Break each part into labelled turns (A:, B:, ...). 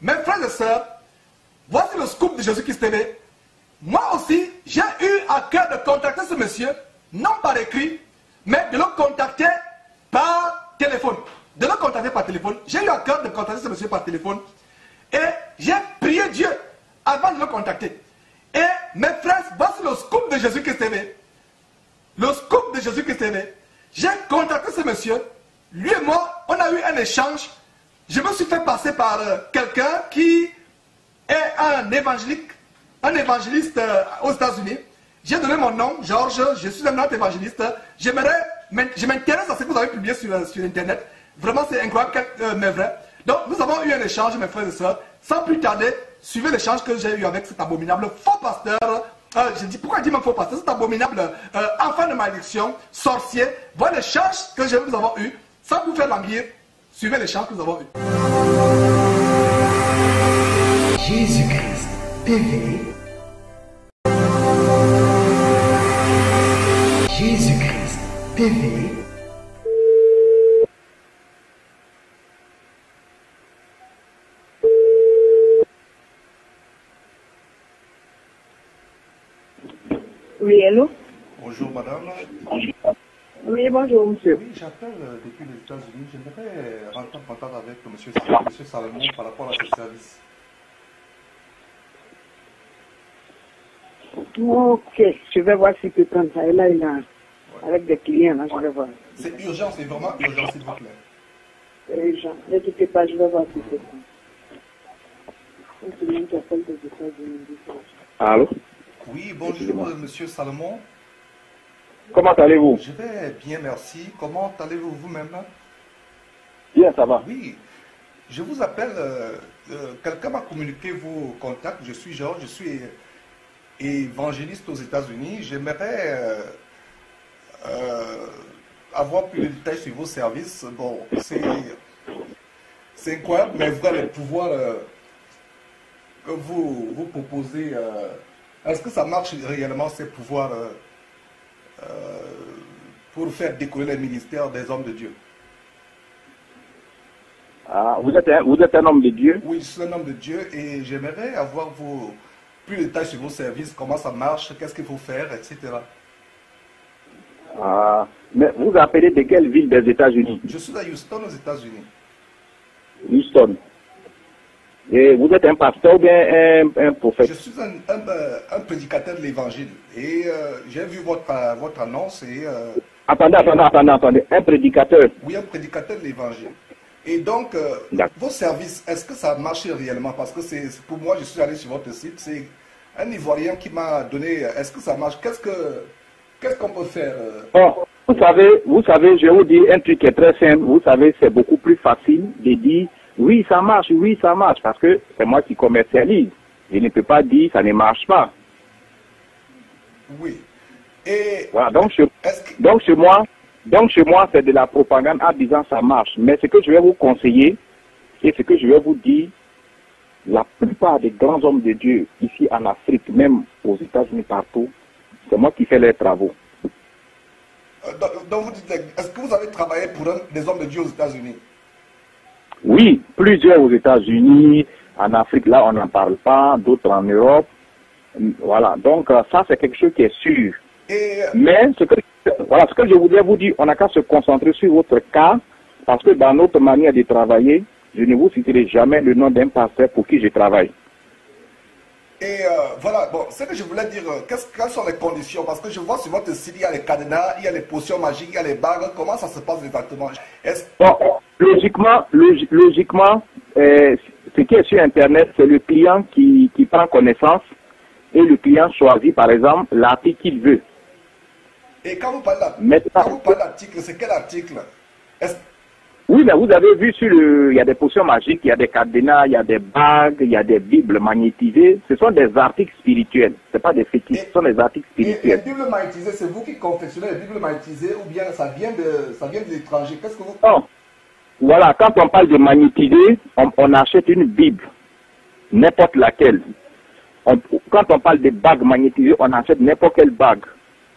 A: Mes frères et sœurs, voici le scoop de Jésus-Christ TV. Moi aussi, j'ai eu à cœur de contacter ce monsieur, non par écrit, mais de le contacter par téléphone. De le contacter par téléphone. J'ai eu à cœur de contacter ce monsieur par téléphone. Et j'ai prié Dieu avant de le contacter. Et mes frères, voici le scoop de Jésus-Christ TV. Le scoop de Jésus-Christ TV. J'ai contacté ce monsieur. Lui et moi, on a eu un échange. Je me suis fait passer par quelqu'un qui est un évangéliste aux États-Unis. J'ai donné mon nom, Georges, je suis un autre évangéliste. Je m'intéresse à ce que vous avez publié sur Internet. Vraiment, c'est incroyable, mais vrai. Donc, nous avons eu un échange, mes frères et sœurs. Sans plus tarder, suivez l'échange que j'ai eu avec cet abominable faux pasteur. Je dis, pourquoi il dit même faux pasteur? Cet abominable enfant de malédiction, sorcier. Voilà l'échange que nous avons eu. Sans vous faire languir, suivez l'échange que nous avons eu.
B: Jésus-Christ TV. Jésus-Christ TV.
C: Oui, allô?
D: Bonjour madame.
C: Oui, bonjour monsieur.
D: Oui, j'appelle depuis les États-Unis. J'aimerais rentrer en contact avec monsieur Salomon par rapport à ce service.
C: Ok, je vais voir si tu peux prendre ça. Et là, il a, avec des clients, là, je vais voir.
D: C'est urgent, c'est vraiment urgent, s'il vous plaît.
C: C'est urgent. Ne quittez pas, je vais voir si c'est ça. Un client qui appelle des États-Unis.
E: Allô?
D: Oui, bonjour monsieur Salomon.
E: Comment allez-vous?
D: Je vais bien, merci. Comment allez-vous vous-même?
E: Bien, ça va.
D: Oui, je vous appelle. Quelqu'un m'a communiqué vos contacts. Je suis Georges, je suis évangéliste aux États-Unis. J'aimerais avoir plus de détails sur vos services. Bon, c'est incroyable, mais vrai, les pouvoirs que vous proposez, est-ce que ça marche réellement, ces pouvoirs pour faire décoller les ministères des hommes de Dieu?
E: Ah, vous êtes un homme de Dieu?
D: Oui, je suis un homme de Dieu et j'aimerais avoir plus de détails sur vos services, comment ça marche, qu'est-ce qu'il faut faire, etc.
E: Ah, mais vous appelez de quelle ville des États-Unis?
D: Je suis à Houston, aux États-Unis.
E: Houston. Et vous êtes un pasteur ou bien un prophète?
D: Je suis un prédicateur de l'évangile et j'ai vu votre annonce et...
E: Attendez. Un prédicateur?
D: Oui, un prédicateur de l'évangile. Et donc, vos services, est-ce que ça marche réellement? Parce que pour moi, je suis allé sur votre site, c'est un Ivoirien qui m'a donné... Est-ce que ça marche? Qu'est-ce qu'on peut faire?
E: Bon, vous savez, je vais vous dire un truc qui est très simple. Vous savez, c'est beaucoup plus facile de dire oui, ça marche, parce que c'est moi qui commercialise. Je ne peux pas dire ça ne marche pas.
D: Oui. Et
E: voilà, donc chez moi, c'est de la propagande en disant ça marche. Mais ce que je vais vous conseiller, et ce que je vais vous dire, la plupart des grands hommes de Dieu, ici en Afrique, même aux États-Unis, partout, c'est moi qui fais les travaux.
D: Donc vous dites, est-ce que vous avez travaillé pour des hommes de Dieu aux États-Unis?
E: Oui, plusieurs aux États-Unis, en Afrique, là, on n'en parle pas, d'autres en Europe. Voilà, donc ça, c'est quelque chose qui est sûr. Mais ce que je voudrais vous dire, on n'a qu'à se concentrer sur votre cas, parce que dans notre manière de travailler, je ne vous citerai jamais le nom d'un pasteur pour qui je travaille.
D: Et voilà, bon, ce que je voulais dire, quelles sont les conditions? Parce que je vois sur votre site, il y a les cadenas, il y a les potions magiques, il y a les bagues. Comment ça se passe exactement?
E: Bon, logiquement, ce qui est sur Internet, c'est le client qui prend connaissance et le client choisit, par exemple, l'article qu'il veut.
D: Et quand vous parlez d'article, c'est quel article?
E: Oui, mais vous avez vu il y a des potions magiques, il y a des cadenas, il y a des bagues, il y a des bibles magnétisées. Ce sont des articles spirituels. Ce n'est pas des fétiches, ce sont des articles spirituels.
D: Et les bibles magnétisées, c'est vous qui confectionnez les bibles magnétisées ou bien ça vient de l'étranger? Qu'est-ce que vous...
E: Non. Voilà, quand on parle de magnétiser, on achète une bible, n'importe laquelle. Quand on parle de bagues magnétisées, on achète n'importe quelle bague.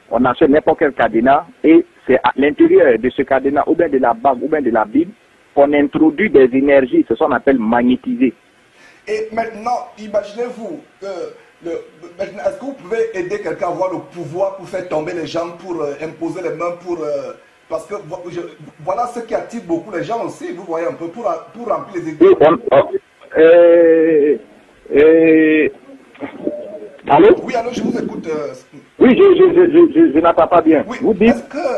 E: On achète n'importe quel cadenas et c'est à l'intérieur de ce cadenas ou bien de la bague ou bien de la Bible qu'on introduit des énergies, c'est ce qu'on appelle magnétiser.
D: Et maintenant, imaginez-vous que est-ce que vous pouvez aider quelqu'un à avoir le pouvoir pour faire tomber les gens, pour imposer les mains, parce que voilà ce qui attire beaucoup les gens aussi, vous voyez un peu, pour remplir les églises.
E: Allô?
D: Oui, allô, je vous écoute.
E: Oui, je n'entends pas bien.
D: Oui.
E: Vous dites?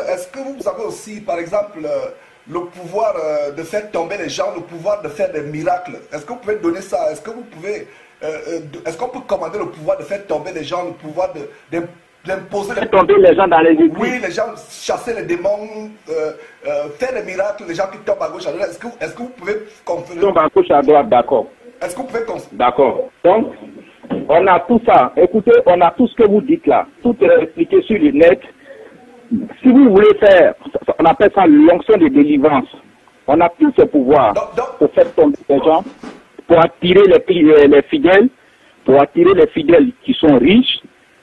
D: Est-ce que vous avez aussi, par exemple, le pouvoir de faire tomber les gens, le pouvoir de faire des miracles? Est-ce que vous pouvez donner ça? Est-ce que vous pouvez... est-ce qu'on peut commander le pouvoir de faire tomber les gens, le pouvoir d'imposer
E: les gens dans les églises?
D: Oui, les gens, chasser les démons, faire des miracles, les gens qui tombent à gauche, à droite. Est-ce que vous pouvez confirmer?
E: Tombent à gauche, à droite, d'accord.
D: Est-ce que vous pouvez confirmer?
E: D'accord. Donc, on a tout ça. Écoutez, on a tout ce que vous dites là. Tout est expliqué sur le net. Si vous voulez faire, on appelle ça l'onction de délivrance. On a tous ce pouvoir pour faire tomber les gens, pour attirer les fidèles, pour attirer les fidèles qui sont riches,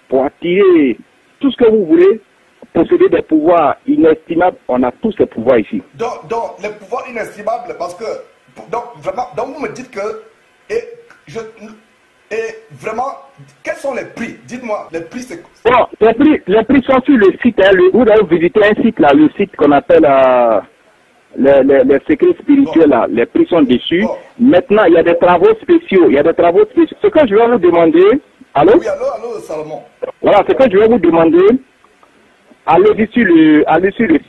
E: pour attirer tout ce que vous voulez, posséder des pouvoirs inestimables. On a tous ces pouvoirs ici.
D: Donc les pouvoirs inestimables, parce que, vraiment, vous me dites que, et vraiment, quels sont les prix? Dites-moi, les prix c'est quoi?
E: Bon, les prix sont sur le site. Hein, vous allez visiter un site là, le site qu'on appelle les secrets spirituels là. Les prix sont dessus.
D: Bon.
E: Maintenant, il y a des travaux spéciaux. Il y a des travaux spéciaux. Ce que je vais vous demander, allô?
D: Oui, allô, Salomon.
E: Voilà, ce que je vais vous demander, allez sur le site.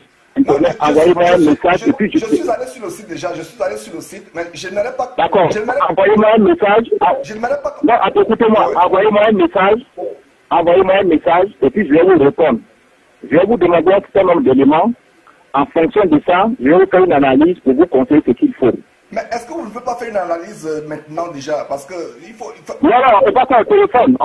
E: Envoyez-moi un message et puis
D: je suis allé sur le site déjà, mais je n'allais pas...
E: D'accord, envoyez-moi un message.
D: Je ne m'allais pas...
E: Non, écoutez-moi, envoyez-moi un message et puis je vais vous répondre. Je vais vous demander un certain nombre d'éléments. En fonction de ça, je vais vous faire une analyse pour vous conseiller ce qu'il faut.
D: Mais est-ce que vous ne pouvez pas faire une analyse maintenant déjà? Parce que il faut...
E: Non, on ne peut pas faire au téléphone.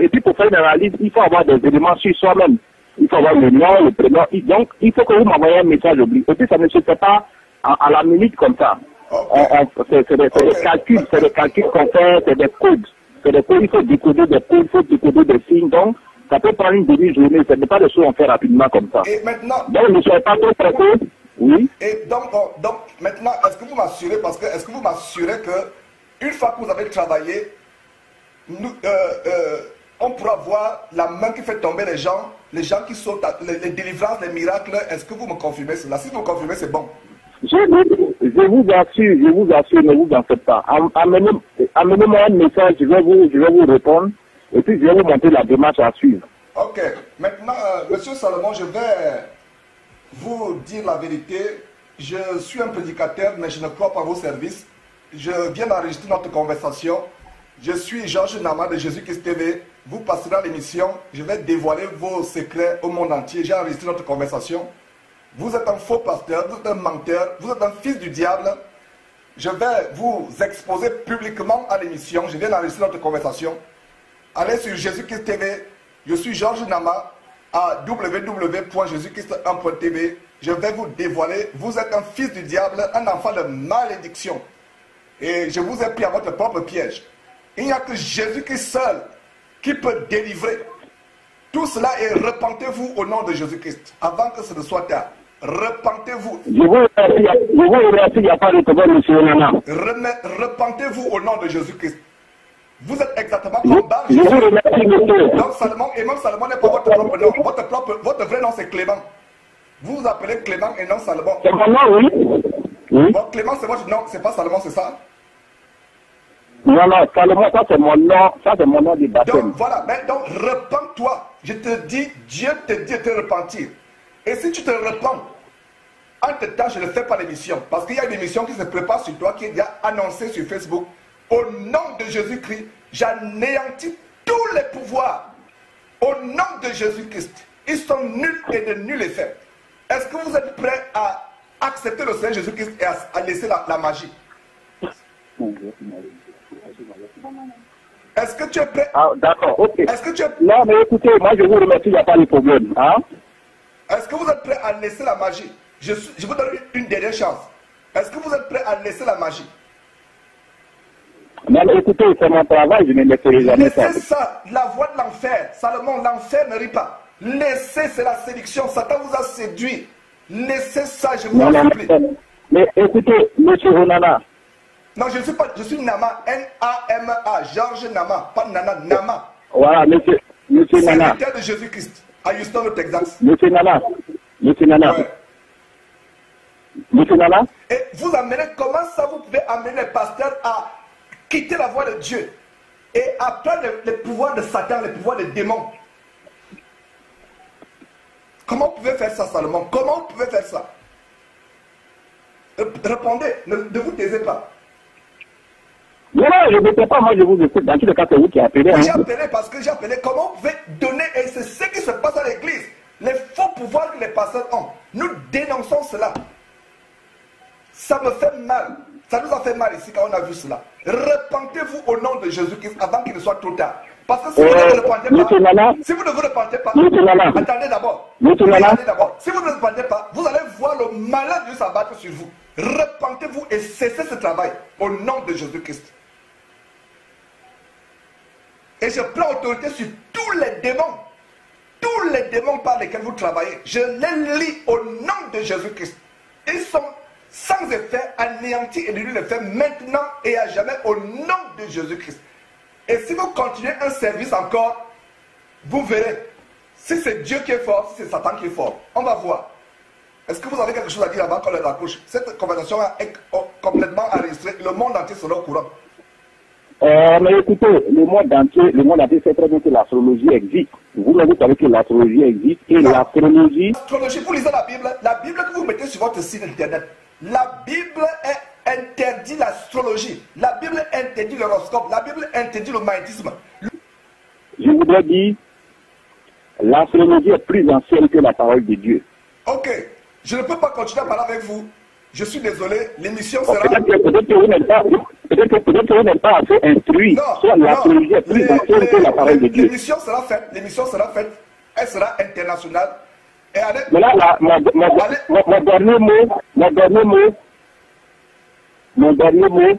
E: Et puis pour faire une analyse, il faut avoir des éléments sur soi-même. Il faut avoir le nom, le prénom. Donc, il faut que vous m'envoyez un message oublié. Et puis, ça ne se fait pas à la minute comme ça.
D: Okay.
E: C'est des calculs qu'on fait, c'est des codes. Il faut décoder des codes, il faut décoder des signes. Donc, ça peut prendre une demi-journée. Ce n'est pas des choses qu'on fait rapidement comme ça.
D: Et maintenant...
E: Donc, ne soyez pas trop pressés. Oui.
D: Et donc, maintenant, est-ce que vous m'assurez, que une fois que vous avez travaillé, on pourra voir la main qui fait tomber les gens qui sautent, les délivrances, les miracles? Est-ce que vous me confirmez cela? Si vous me confirmez, c'est bon.
E: Je vous assure, ne vous en faites pas. Amenez-moi un message, je vais vous répondre, et puis je vais vous montrer la démarche à suivre.
D: Ok. Maintenant, Monsieur Salomon, je vais vous dire la vérité. Je suis un prédicateur, mais je ne crois pas à vos services. Je viens d'enregistrer notre conversation. Je suis Georges Nama de Jésus-Christ TV. Vous passerez à l'émission. Je vais dévoiler vos secrets au monde entier. J'ai enregistré notre conversation. Vous êtes un faux pasteur, vous êtes un menteur, vous êtes un fils du diable. Je vais vous exposer publiquement à l'émission. Je viens d'enregistrer notre conversation. Allez sur Jésus-Christ TV. Je suis Georges Nama à www.jésuschrist1.tv. Je vais vous dévoiler. Vous êtes un fils du diable, un enfant de malédiction. Et je vous ai pris à votre propre piège. Il n'y a que Jésus-Christ seul qui peut délivrer. Tout cela est repentez-vous au nom de Jésus-Christ. Avant que ce ne soit tard. Repentez-vous.
E: Je vous remercie, il n'y a pas de problème, monsieur Nana.
D: Repentez-vous au nom de Jésus-Christ. Vous êtes exactement comme Bar
E: Jésus. Je vous remercie, monsieur.
D: Donc Salomon, et même Salomon n'est pas votre propre nom. Votre vrai nom c'est Clément. Vous vous appelez Clément et non Salomon.
E: C'est mon nom, oui.
D: Bon, Clément c'est votre nom, c'est pas Salomon, c'est ça?
E: Non, Salomon, ça c'est mon nom de baptême.
D: Donc voilà, mais donc repens-toi. Je te dis, Dieu te dit de te repentir. Et si tu te repens, entre-temps, je ne fais pas l'émission. Parce qu'il y a une émission qui se prépare sur toi, qui est déjà annoncée sur Facebook. Au nom de Jésus-Christ, j'anéantis tous les pouvoirs. Au nom de Jésus-Christ, ils sont nuls et de nul effet. Est-ce que vous êtes prêts à accepter le Seigneur Jésus-Christ et à laisser la magie? Est-ce que tu es prêt?
E: Ah, d'accord, ok.
D: Est-ce que tu es...
E: Non, mais écoutez, moi je vous remercie, il n'y a pas de problème. Hein?
D: Est-ce que vous êtes prêt à laisser la magie? Je vous donne une dernière chance. Est-ce que vous êtes prêt à laisser la magie?
E: Non, mais écoutez, c'est mon travail, je ne laisserai jamais ça.
D: Laissez ça, la voie de l'enfer. Salomon, l'enfer ne rit pas. Laissez, c'est la séduction. Satan vous a séduit. Laissez ça, je vous en supplie.
E: Mais écoutez, monsieur Ronana,
D: Non, je ne suis pas, je suis Nama, N-A-M-A, Georges Nama, pas Nana, Nama.
E: Voilà, monsieur Nana.
D: Serviteur de Jésus-Christ, à Houston, au Texas.
E: Monsieur Nana.
D: Ouais.
E: Monsieur Nana.
D: Et vous amenez, comment ça vous pouvez amener les pasteurs à quitter la voie de Dieu et à prendre les pouvoirs de Satan, les pouvoirs des démons? Comment vous pouvez faire ça, Salomon? Comment vous pouvez faire ça? Répondez, ne vous taisez pas.
E: Non, je ne sais pas, moi je vous écoute. Dans tous les cas, c'est vous qui appelez.
D: Oui, j'ai appelé parce que j'ai appelé. Comment vous pouvez donner, et c'est ce qui se passe à l'église, les faux pouvoirs que les pasteurs ont. Nous dénonçons cela. Ça me fait mal. Ça nous a fait mal ici quand on a vu cela. Repentez-vous au nom de Jésus-Christ avant qu'il ne soit trop tard. Parce que si vous ne vous repentez pas, si vous ne vous repentez pas, attendez d'abord. Attendez d'abord. Si vous ne vous repentez pas, vous allez voir le malin de Dieu s'abattre sur vous. Repentez-vous et cessez ce travail au nom de Jésus-Christ. Et je prends autorité sur tous les démons par lesquels vous travaillez. Je les lis au nom de Jésus-Christ. Ils sont sans effet, anéantis et nul effet maintenant et à jamais au nom de Jésus-Christ. Et si vous continuez un service encore, vous verrez si c'est Dieu qui est fort, si c'est Satan qui est fort. On va voir. Est-ce que vous avez quelque chose à dire avant qu'on le raccroche? Cette conversation est complètement enregistrée. Le monde entier sera au courant.
E: Mais écoutez, le monde entier sait très bien que l'astrologie existe. Vous savez que l'astrologie existe et l'astrologie...
D: L'astrologie, vous lisez la Bible que vous mettez sur votre site internet. La Bible interdit l'astrologie. La Bible interdit l'horoscope. La Bible interdit le magnétisme.
E: Je voudrais dire, l'astrologie est plus ancienne que la parole de Dieu.
D: Ok, je ne peux pas continuer à parler avec vous. Je suis désolé, l'émission sera...
E: Peut-être que vous n'êtes pas assez instruit.
D: Non,
E: l'astrologie est plus ancienne que la parole de Dieu.
D: L'émission sera faite, elle sera internationale. Et allez,
E: mais là, mon dernier mot,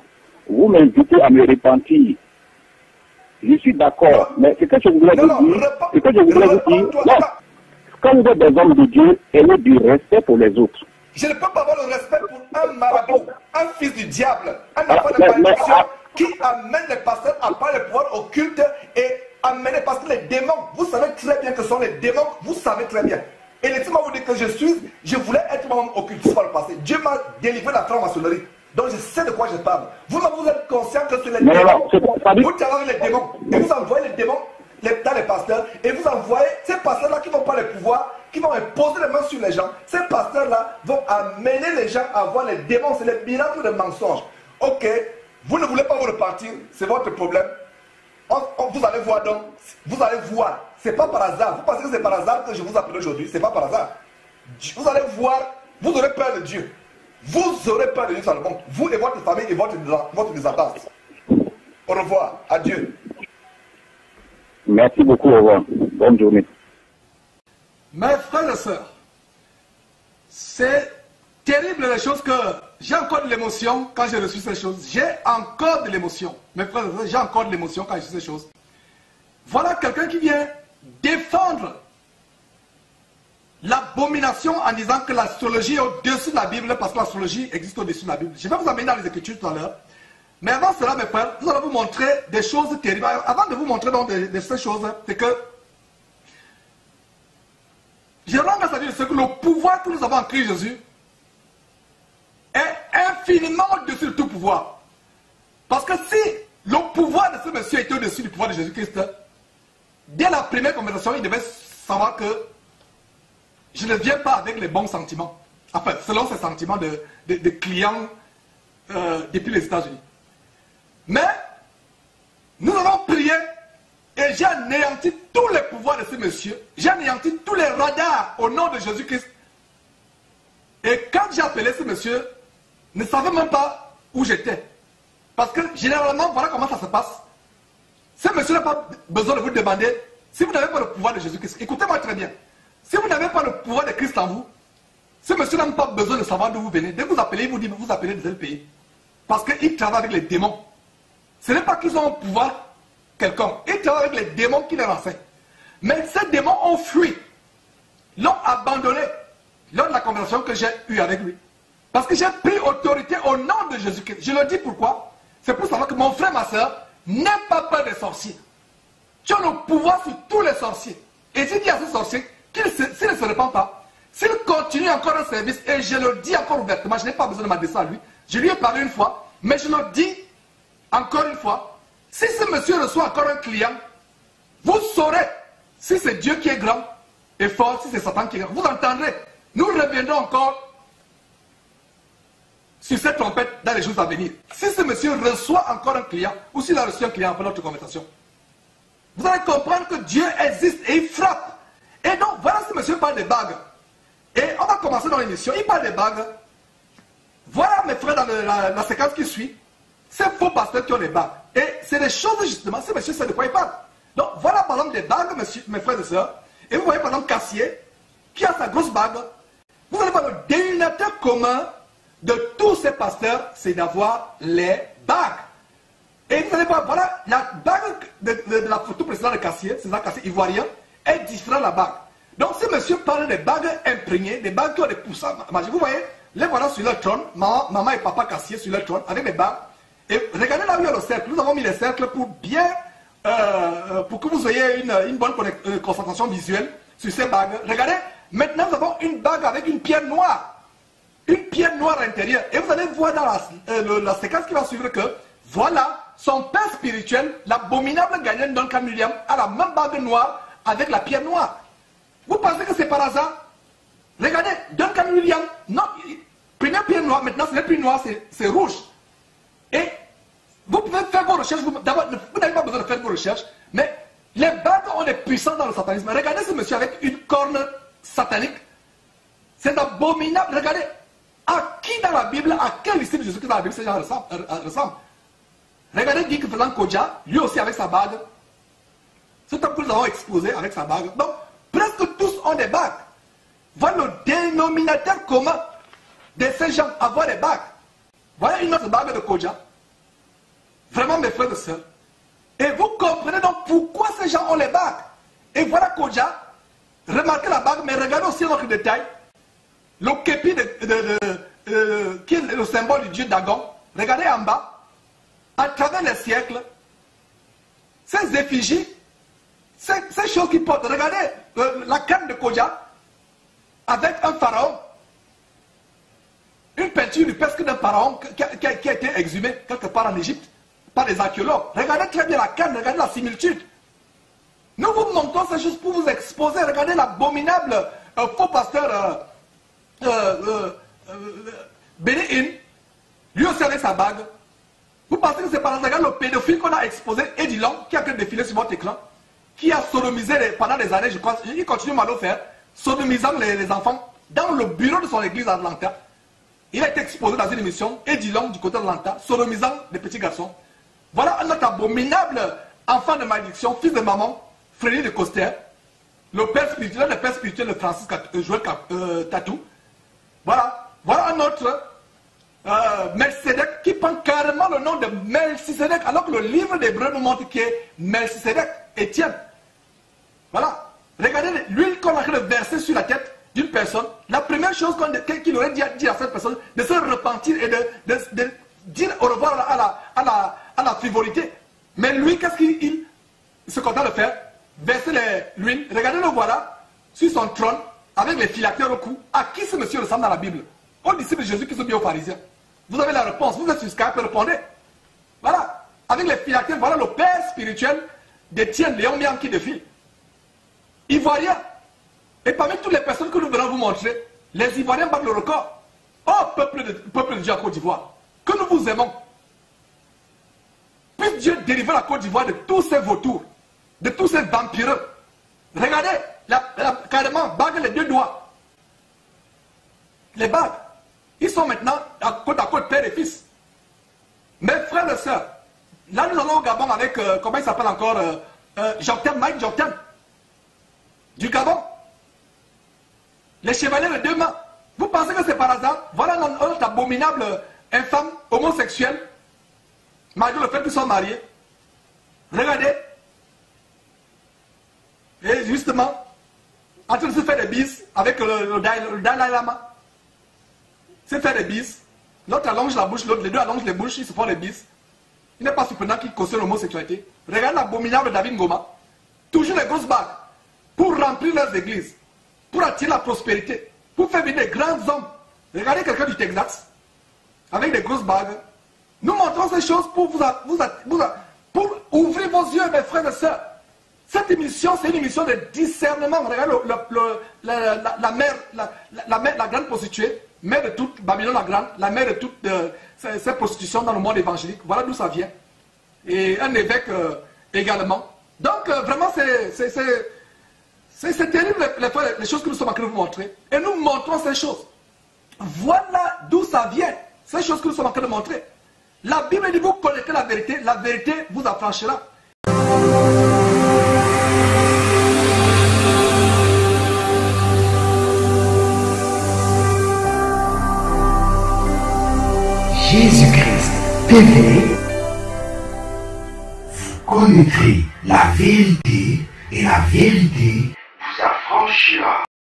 E: vous m'invitez à me repentir. Je suis d'accord, mais ce que je voudrais vous dire, quand vous êtes des hommes de Dieu, ayez du respect pour les autres.
D: Je ne peux pas avoir le respect pour un marabout, un fils du diable, un enfant de malédiction qui amène les pasteurs à part le pouvoir occulte et amener, parce que les démons, vous savez très bien que ce sont les démons, vous savez très bien. Et laissez-moi vous dire que je voulais être moi-même occultiste par le passé. Dieu m'a délivré de la franc-maçonnerie. Donc je sais de quoi je parle. Vous êtes conscient que c'est les démons. Vous travaillez les démons. Et vous envoyez les démons dans les pasteurs. Et vous envoyez ces pasteurs-là qui vont prendre le pouvoir, qui vont imposer les mains sur les gens. Ces pasteurs-là vont amener les gens à voir les démons. C'est les miracles de mensonges. Ok, vous ne voulez pas vous repartir, c'est votre problème. Vous allez voir donc, vous allez voir. C'est pas par hasard. Vous pensez que c'est par hasard que je vous appelle aujourd'hui? C'est pas par hasard. Vous allez voir, vous aurez peur de Dieu. Vous aurez peur de Dieu, Salomon. Vous et votre famille et votre descendance. Au revoir. Adieu.
E: Merci beaucoup. Au revoir. Bonne journée.
A: Mes frères et sœurs, c'est terrible les choses que j'ai encore de l'émotion quand j'ai reçu ces choses. J'ai encore de l'émotion. Mes frères et sœurs, j'ai encore de l'émotion quand j'ai reçu ces choses. Voilà quelqu'un qui vient défendre l'abomination en disant que l'astrologie est au-dessus de la Bible parce que l'astrologie existe au-dessus de la Bible. Je vais vous amener dans les Écritures tout à l'heure. Mais avant cela, mes frères, nous allons vous montrer des choses terribles. Avant de vous montrer donc ces choses, c'est que je rends grâce à Dieu de que le pouvoir que nous avons en Christ Jésus est infiniment au-dessus de tout pouvoir. Parce que si le pouvoir de ce monsieur était au-dessus du pouvoir de Jésus-Christ, dès la première conversation, il devait savoir que je ne viens pas avec les bons sentiments. Enfin, selon ses sentiments de clients depuis les États-Unis. Mais, nous allons prier et j'ai anéanti tous les pouvoirs de ce monsieur. J'ai anéanti tous les radars au nom de Jésus-Christ. Et quand j'ai appelé ce monsieur, ne savait même pas où j'étais. Parce que généralement, voilà comment ça se passe. Ce monsieur n'a pas besoin de vous demander si vous n'avez pas le pouvoir de Jésus-Christ. Écoutez-moi très bien. Si vous n'avez pas le pouvoir de Christ en vous, ce monsieur n'a pas besoin de savoir d'où vous venez. Dès que vous appelez, il vous dit vous appelez de tel pays. Parce qu'il travaille avec les démons. Ce n'est pas qu'ils ont un pouvoir quelconque. Ils travaillent avec les démons qui les renseignent. Mais ces démons ont fui. L'ont abandonné lors de la conversation que j'ai eue avec lui. Parce que j'ai pris autorité au nom de Jésus-Christ. Je le dis pourquoi? C'est pour savoir que mon frère, ma soeur, n'aie pas peur des sorciers. Tu as le pouvoir sur tous les sorciers. Et j'ai dit à ce sorcier s'il ne se répand pas, s'il continue encore un service, et je le dis encore ouvertement, je n'ai pas besoin de m'adresser à lui, je lui ai parlé une fois, mais je le dis encore une fois, si ce monsieur reçoit encore un client, vous saurez si c'est Dieu qui est grand et fort, si c'est Satan qui est grand. Vous entendrez. Nous reviendrons encore sur cette trompette dans les jours à venir. Si ce monsieur reçoit encore un client, ou s'il a reçu un client après notre conversation, vous allez comprendre que Dieu existe et il frappe. Et donc, voilà ce monsieur parle des bagues. Et on va commencer dans l'émission. Il parle des bagues. Voilà, mes frères, dans la séquence qui suit, ces faux pasteurs qui ont des bagues. Et c'est des choses, justement, ce monsieur sait de quoi il parle. Donc, voilà, par exemple, des bagues, mes frères et sœurs. Et vous voyez, par exemple, Cassier, qui a sa grosse bague. Vous allez voir le dénominateur commun de tous ces pasteurs, c'est d'avoir les bagues. Et vous allez voir, voilà, la bague de la photo précédente de Cassier, c'est ça, Cassier ivoirien, est différente de la bague. Donc, ce monsieur parle des bagues imprégnées, des bagues qui ont des poussins magiques. Vous voyez, les voilà sur leur trône, maman et papa Cassier sur leur trône, avec les bagues. Et regardez là où il y a le cercle. Nous avons mis les cercles pour bien, pour que vous ayez une bonne concentration visuelle sur ces bagues. Regardez, maintenant nous avons une bague avec une pierre noire. Une pierre noire à l'intérieur. Et vous allez voir dans la séquence qui va suivre que, voilà, son père spirituel, l'abominable Ghanaian Duncan Williams, a la même bague noire avec la pierre noire. Vous pensez que c'est par hasard? Regardez, Duncan Williams, non, première pierre noire, maintenant ce n'est plus noir, c'est rouge. Et vous pouvez faire vos recherches, d'abord, vous n'avez pas besoin de faire vos recherches, mais les bagues ont des puissances dans le satanisme. Regardez ce monsieur avec une corne satanique. C'est abominable. Regardez, à qui dans la Bible, à quel disciple de Jésus-Christ dans la Bible ces gens ressemblent? Regardez Guy Felan Kodja, lui aussi avec sa bague. C'est un peu que nous avons exposé avec sa bague. Donc, presque tous ont des bagues. Voilà le dénominateur commun de ces gens, avoir des bagues. Voilà une autre bague de Kodja. Vraiment, mes frères et sœurs. Et vous comprenez donc pourquoi ces gens ont les bagues. Et voilà Kodja. Remarquez la bague, mais regardez aussi un autre détail. Le képi qui est le symbole du dieu Dagon. Regardez en bas. À travers les siècles, ces effigies, ces choses qui portent. Regardez la canne de Kodja avec un pharaon. Une peinture du presque d'un pharaon qui a été exhumée quelque part en Égypte par les archéologues. Regardez très bien la canne, regardez la similitude. Nous vous montrons ces choses pour vous exposer. Regardez l'abominable faux pasteur Bénéine, lui aussi avec sa bague. Vous pensez que c'est par exemple le pédophile qu'on a exposé, Eddie Long, qui a défilé sur votre écran, qui a sodomisé pendant des années, je crois, il continue à le faire, sodomisant les enfants dans le bureau de son église à Atlanta. Il a été exposé dans une émission, Eddie Long du côté d'Atlanta, sodomisant des petits garçons. Voilà un autre abominable enfant de malédiction, fils de maman, Frédéric de Coster, le père spirituel de Francis Joël Tatou. Voilà un autre Melchizedek qui prend carrément le nom de Melchizedek, alors que le livre d'Hébreux nous montre qui est Melchizedek, Étienne. Voilà. Regardez l'huile qu'on a versée sur la tête d'une personne. La première chose qu'il aurait dit à cette personne, de se repentir et de dire au revoir à la frivolité. Mais lui, qu'est-ce qu'il se contente de faire? Verser l'huile. Regardez-le voilà, sur son trône, avec les phylactères au cou. À qui ce monsieur ressemble dans la Bible? Aux disciples de Jésus qui sont bien aux pharisiens. Vous avez la réponse. Vous êtes sur Skype, répondez. Voilà. Avec les phylactères, voilà le père spirituel d'Étienne Léon Miam qui défile. Ivoirien. Et parmi toutes les personnes que nous venons vous montrer, les Ivoiriens battent le record. Oh, peuple de Dieu à Côte d'Ivoire, que nous vous aimons. Puisse Dieu délivrer la Côte d'Ivoire de tous ces vautours, de tous ces vampireux. Regardez, carrément, bague les deux doigts. Les bagues, ils sont maintenant à côte père et fils. Mes frères et sœurs, là nous allons au Gabon avec, comment il s'appelle encore, Mike Jokten, du Gabon. Les chevaliers de deux mains. Vous pensez que c'est par hasard? Voilà notre abominable infâme homosexuel, malgré le fait qu'ils sont mariés. Regardez. Et justement, en train de se faire des bises avec le Dalai Lama. c'est faire des bises. L'autre allonge la bouche, l'autre, les deux allongent les bouches, ils se font des bises. Il n'est pas surprenant qu'ils cautionnent l'homosexualité. Regarde l'abominable David Ngoma. Toujours les grosses bagues pour remplir leurs églises, pour attirer la prospérité, pour faire venir des grands hommes. Regardez quelqu'un du Texas avec des grosses bagues. Nous montrons ces choses pour pour ouvrir vos yeux, mes frères et sœurs. Cette émission, c'est une émission de discernement. Regardez la grande prostituée, mère de toute Babylone la grande, la mère de toutes ces prostitutions dans le monde évangélique. Voilà d'où ça vient. Et un évêque également. Donc vraiment, c'est terrible les choses que nous sommes en train de vous montrer. Et nous montrons ces choses. Voilà d'où ça vient. Ces choses que nous sommes en train de montrer. La Bible dit, vous connaissez la vérité vous affranchira.
B: Jésus-Christ TV, vous connaîtrez la vérité et la vérité vous affranchira.